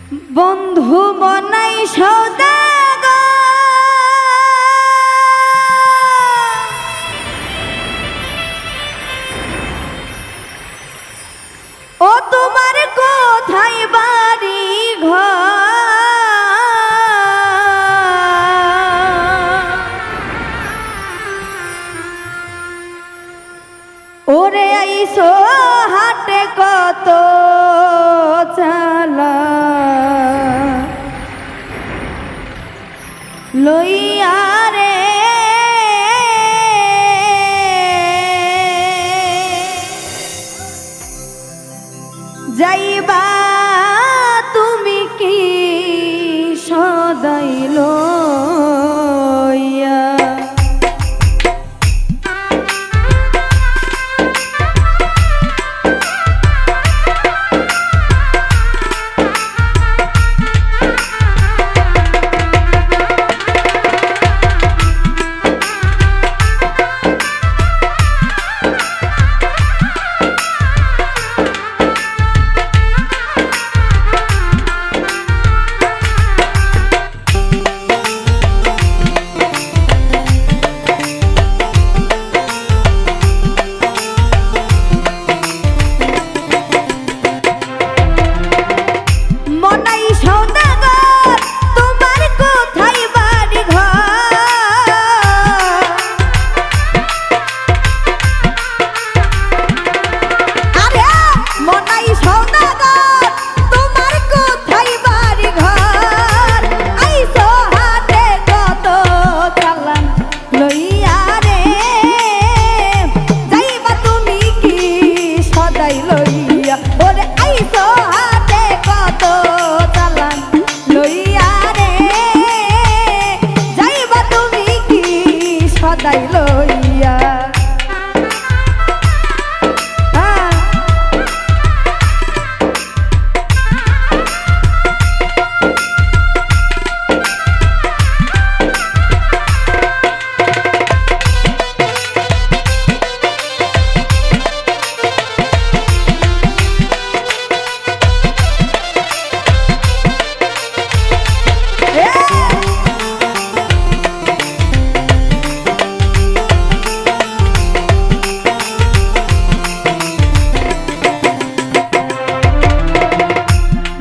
বন্ধু বনাই সওদাগর ও তোমার কোথায় বাড়ি ঘর ওরে আইসো হাটে কত চালা লইয়া রে যাইবা তুমি কি সদাই লইয়া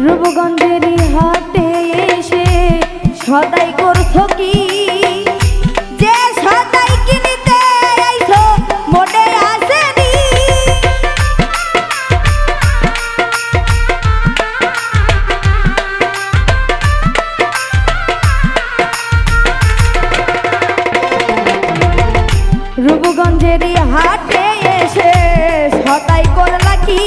রূপগঞ্জেরই হাটে এসে সদাই করছো কি যে সদাই কিনতে আইছো মনে আসেনি রূপগঞ্জেরই হাটে এসে সদাই করলা কি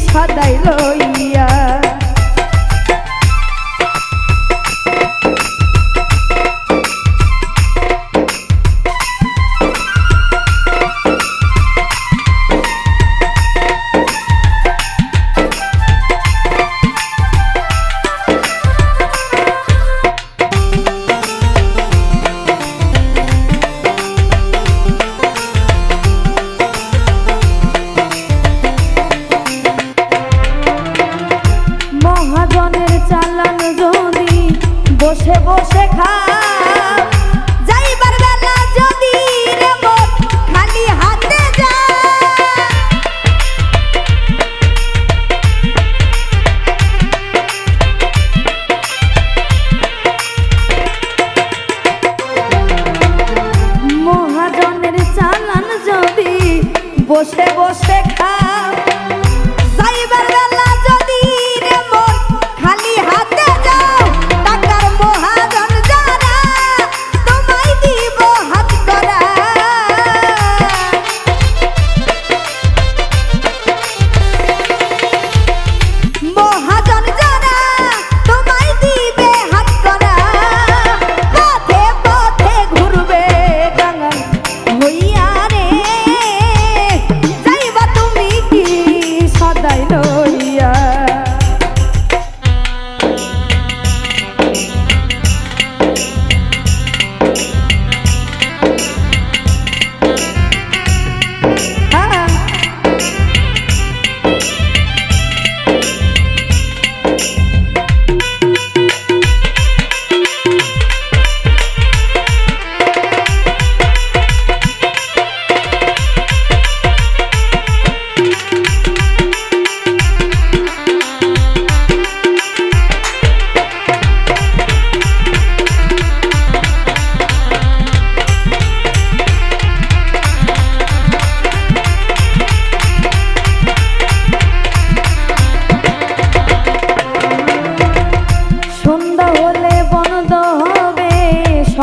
সদাই লইয়া চালান যদি বসে বসে খা যাইবার বেলা যদি রে মন খালি হাতে যা মহাজনের চালান যদি বসে বসে খা যাইবার বেলা যদি রে মন খালি হাতে যাও টাকার মহাজন যারা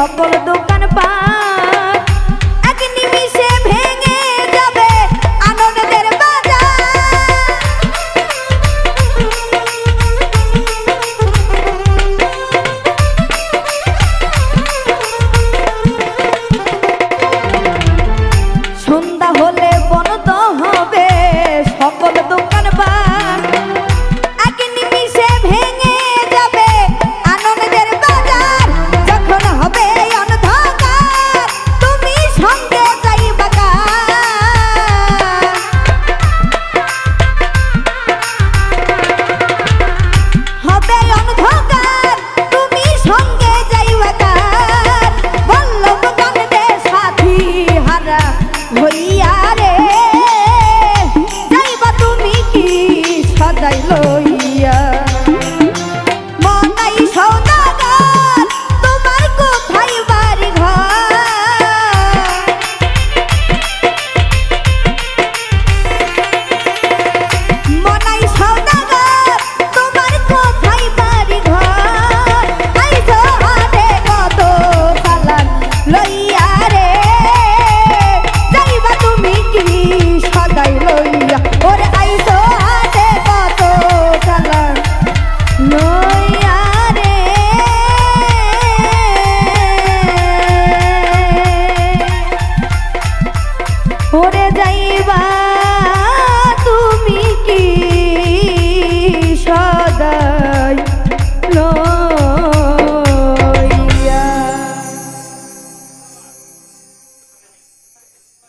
সকল দোকান পাট এক নিমিষে ভেঙে যাবে আনন্দের বাজার। সন্ধ্যা হলে বন্ধ হবে সকল দোকান পাট এক নিমিষে ভেঙে যাবে আনন্দের বাজার। যখন হবে অন্ধকার তুমি সঙ্গে যাইবা কার? হবে অন্ধকার তুমি সঙ্গে যাইবা কার? বল্লভ কান্দে সাথী হারা হইয়া রে, যাইবা তুমি কি সদাই লইয়া? মনাই সওদাগর তোমার কোথায় বাড়ি ঘর? মনাই সওদাগর তোমার কোথায় বাড়ি ঘর? আইছো হাতে কত চালান লইয়া রে, যাইবা তুমি কি সদাই লইয়া? ওরে আইছো হাতে কত চালান লইয়া রে। ওরে যাই